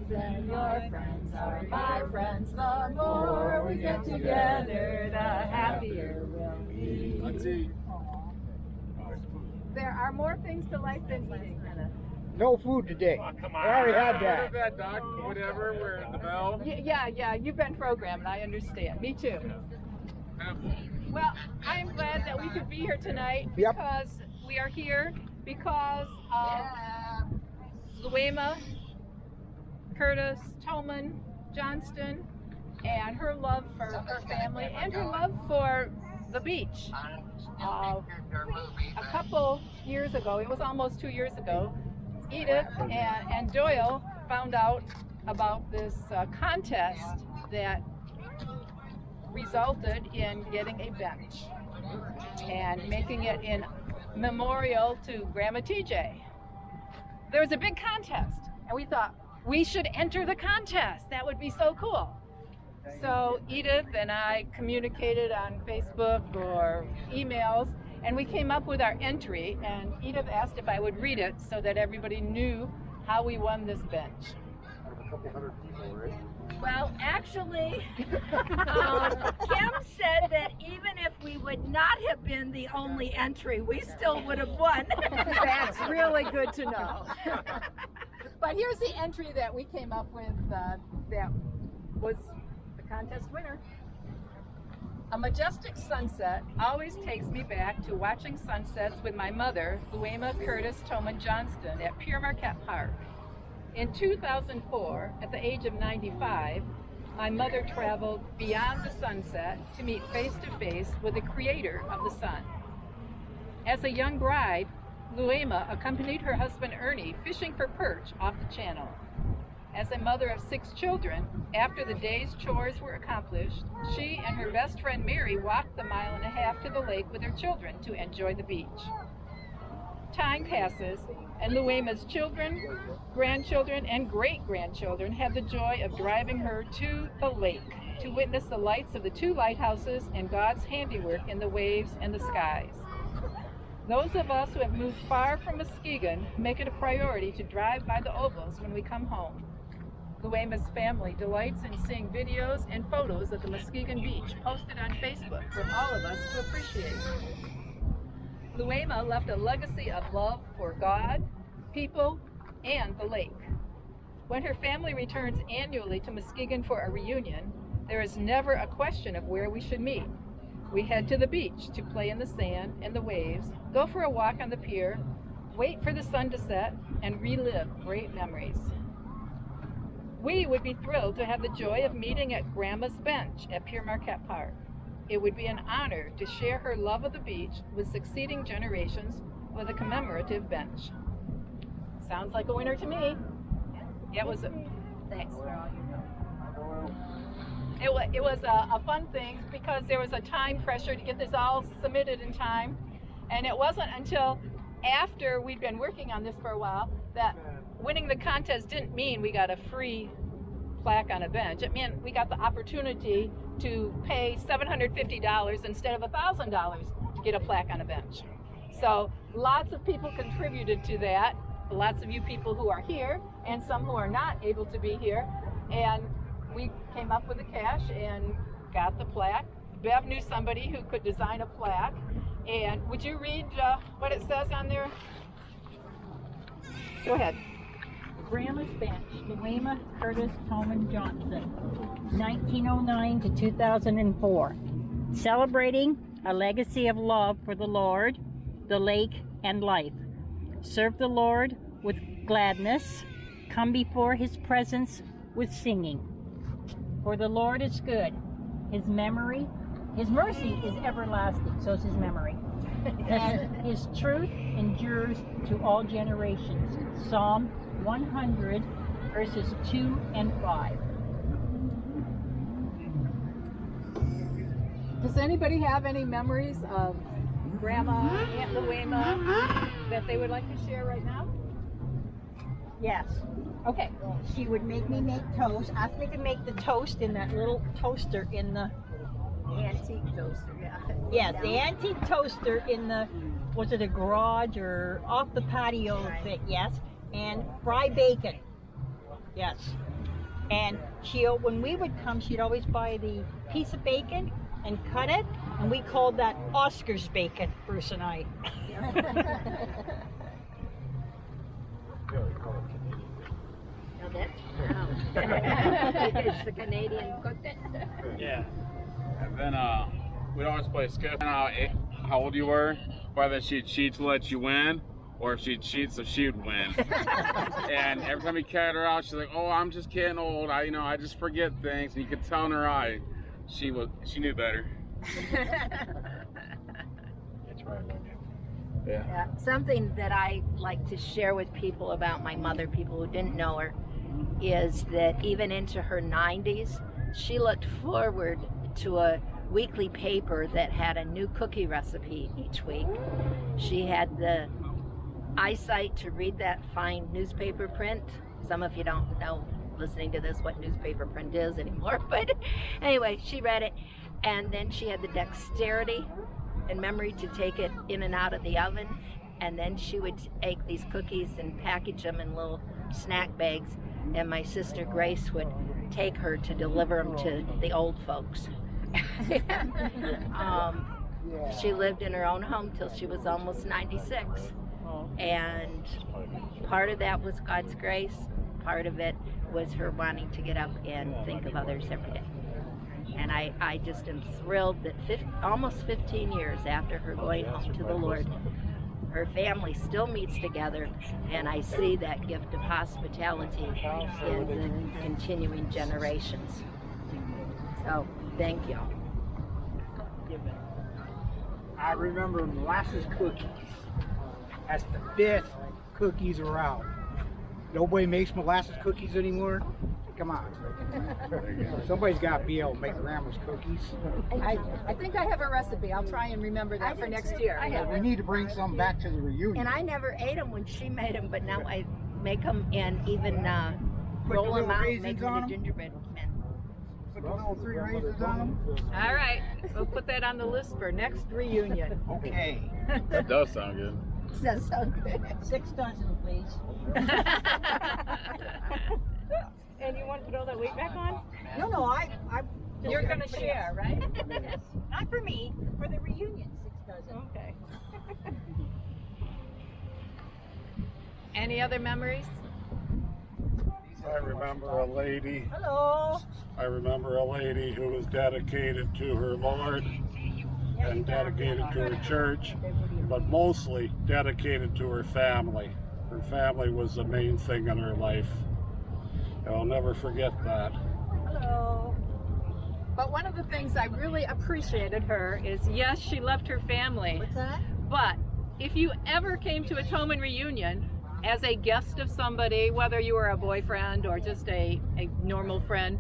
friends and your friends are my friends. The more we get together, the happier we'll be. Let's eat. There are more things to life than eating, Hannah. No food today. Oh, come on. I already had Heard of that. that, Doc? Whatever, we're the bell. Yeah, you've been programmed, I understand. Me too. Well, I am glad that we could be here tonight Yep. because we are here because of Louama Curtis Toman Johnston and her love for her family and her love for the beach. A couple years ago, it was almost 2 years ago, Edith and Doyle found out about this contest that resulted in getting a bench and making it in memorial to Grandma TJ. There was a big contest and we thought we should enter the contest. That would be so cool. So Edith and I communicated on Facebook or emails and we came up with our entry, and Edith asked if I would read it so that everybody knew how we won this bench. Well, actually, Kim said that even if we would not have been the only entry, we still would have won. That's really good to know. But here's the entry that we came up with that was the contest winner. A majestic sunset always takes me back to watching sunsets with my mother, Louama Curtis Toman Johnston, at Pure Marquette Park. In 2004, at the age of 95, my mother traveled beyond the sunset to meet face-to-face with the creator of the sun. As a young bride, Louama accompanied her husband Ernie fishing for perch off the channel. As a mother of 6 children, after the day's chores were accomplished, she and her best friend Mary walked the 1.5 miles to the lake with her children to enjoy the beach. Time passes, and Louama's children, grandchildren, and great-grandchildren have the joy of driving her to the lake to witness the lights of the 2 lighthouses and God's handiwork in the waves and the skies. Those of us who have moved far from Muskegon make it a priority to drive by the ovals when we come home. Louama's family delights in seeing videos and photos of the Muskegon beach posted on Facebook for all of us to appreciate. Louama left a legacy of love for God, people, and the lake. When her family returns annually to Muskegon for a reunion, there is never a question of where we should meet. We head to the beach to play in the sand and the waves, go for a walk on the pier, wait for the sun to set, and relive great memories. We would be thrilled to have the joy of meeting at Grandma's bench at Pure Marquette Park. It would be an honor to share her love of the beach with succeeding generations with a commemorative bench. Sounds like a winner to me. It was Thanks for all your help. It was a fun thing because there was a time pressure to get this all submitted in time, and it wasn't until after we'd been working on this for a while that winning the contest didn't mean we got a free plaque on a bench. It meant we got the opportunity to pay $750 instead of $1,000 to get a plaque on a bench. So lots of people contributed to that, lots of you people who are here and some who are not able to be here, and we came up with the cash and got the plaque. Bev knew somebody who could design a plaque, and would you read what it says on there? Go ahead. Grandma's Bench, Louama Curtis Toman Johnston, 1909 to 2004. Celebrating a legacy of love for the Lord, the lake, and life. Serve the Lord with gladness. Come before His presence with singing. For the Lord is good. His mercy is everlasting, so is His memory. And His truth endures to all generations. Psalm 100, verses 2 and 5. Does anybody have any memories of Grandma, Aunt Louama that they would like to share right now? Yes. Okay. She would make me make toast. I think I make the toast in that little toaster in the... Antique toaster, yeah. Yes, the antique toaster in the... Was it a garage or off the patio bit? Yes. And fry bacon. Yes. And when we would come, she'd always buy the piece of bacon and cut it, and we called that Oscar's bacon, Bruce and I. Now that's it's the Canadian cooked it. Yeah. And then we'd always play skip. How old you were, whether she'd cheat to let you win, or if she'd cheat so she'd win. And every time you carried her out, she's like, "Oh, I'm just getting old. I just forget things." And you could tell in her eye, she knew better. That's right. Yeah. Something that I like to share with people about my mother, people who didn't know her, is that even into her 90s, she looked forward to a weekly paper that had a new cookie recipe each week. She had the eyesight to read that fine newspaper print. Some of you don't know, listening to this, what newspaper print is anymore, but anyway, she read it, and then she had the dexterity and memory to take it in and out of the oven, and then she would take these cookies and package them in little snack bags, and my sister Grace would take her to deliver them to the old folks. She lived in her own home till she was almost 96, and part of that was God's grace, part of it was her wanting to get up and think of others every day. And I just am thrilled that almost 15 years after her going home to the Lord, her family still meets together, and I see that gift of hospitality in the continuing generations. So, thank you. I remember molasses cookies. That's the 5th cookies are out. Nobody makes molasses cookies anymore. Come on. Somebody's got to be able to make grandma's cookies. I think I have a recipe. I'll try and remember that for next year. We need to bring some back to the reunion. And I never ate them when she made them, but now I make them and even roll them out, make them into gingerbread men. Put the little 3 raisins on them. All right, we'll put that on the list for next reunion. Okay. That does sound good. That sounds good. 6 dozen, please. And you want to put all that weight back on? No, You're going to share, right? Yes. Not for me, for the reunion, 6 dozen. Okay. Any other memories? I remember a lady. Hello. I remember a lady who was dedicated to her Lord and dedicated to her church, but mostly dedicated to her family. Her family was the main thing in her life. I'll never forget that. Hello. But one of the things I really appreciated her is, yes, she loved her family. What's that? But if you ever came to a Toman reunion as a guest of somebody, whether you were a boyfriend or just a normal friend,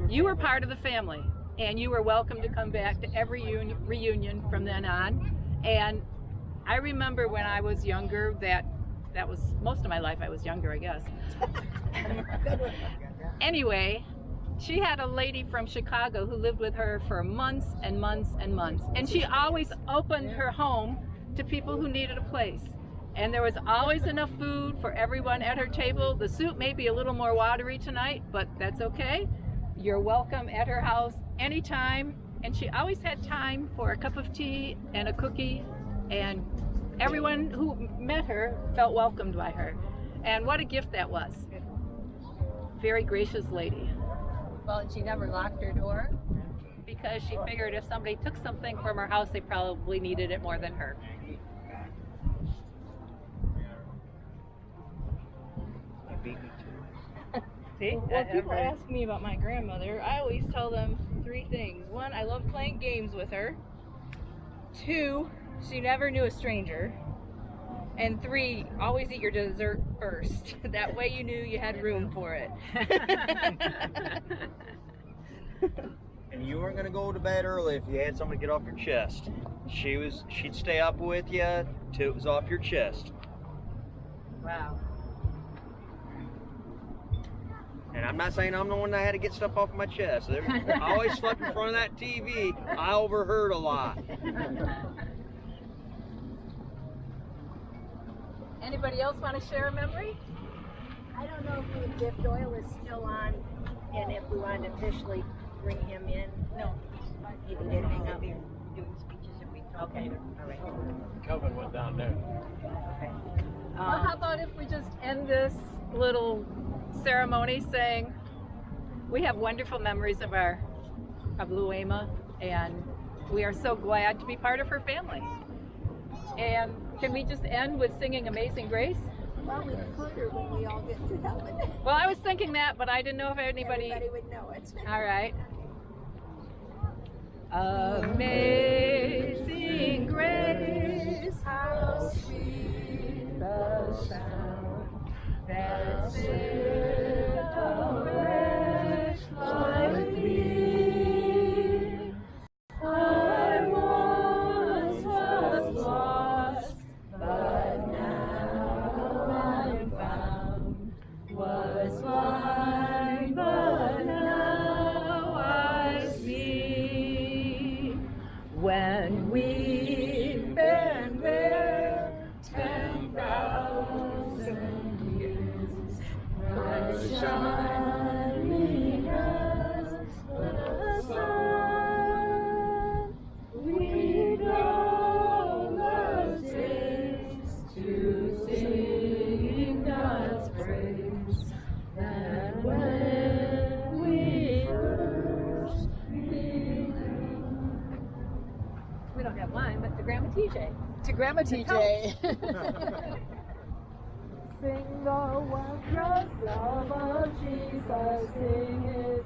you were part of the family. And you were welcome to come back to every reunion from then on. And I remember when I was younger, that was most of my life I was younger, I guess. Anyway, she had a lady from Chicago who lived with her for months and months and months. And she always opened her home to people who needed a place. And there was always enough food for everyone at her table. The soup may be a little more watery tonight, but that's okay. You're welcome at her house anytime. And she always had time for a cup of tea and a cookie, and everyone who met her felt welcomed by her. And what a gift that was. Very gracious lady. Well, and she never locked her door. Because she figured if somebody took something from her house, they probably needed it more than her. See? When people ask me about my grandmother, I always tell them 3 things. 1, I love playing games with her. 2, she never knew a stranger. And 3, always eat your dessert first. That way you knew you had room for it. And you weren't gonna go to bed early if you had somebody get off your chest. She'd stay up with you till it was off your chest. Wow. And I'm not saying I'm the one that had to get stuff off my chest. I always slept in front of that TV. I overheard a lot. Anybody else want to share a memory? I don't know if the gift oil is still on, And if we wanted to officially bring him in, No. he didn't hang up. Doing speeches if we talk. Okay, all right. Kelvin went down there. Okay. Well, how about if we just end this little ceremony saying we have wonderful memories of Louama, and we are so glad to be part of her family. And can we just end with singing Amazing Grace? Well, we put her when we all get to heaven. Well, I was thinking that, but I didn't know if anybody... Everybody would know it. All right. Amazing grace, how sweet the sound that saved a wretch like me. I once was lost, but now I'm found. Was blind, but now I see. When we've been there 10,000 years, bright shining as the sun, we know the days to sing God's praise. And when we first believed. We don't have wine, but to Grandma TJ. To Grandma TJ. Sing the wondrous love of Jesus, sing his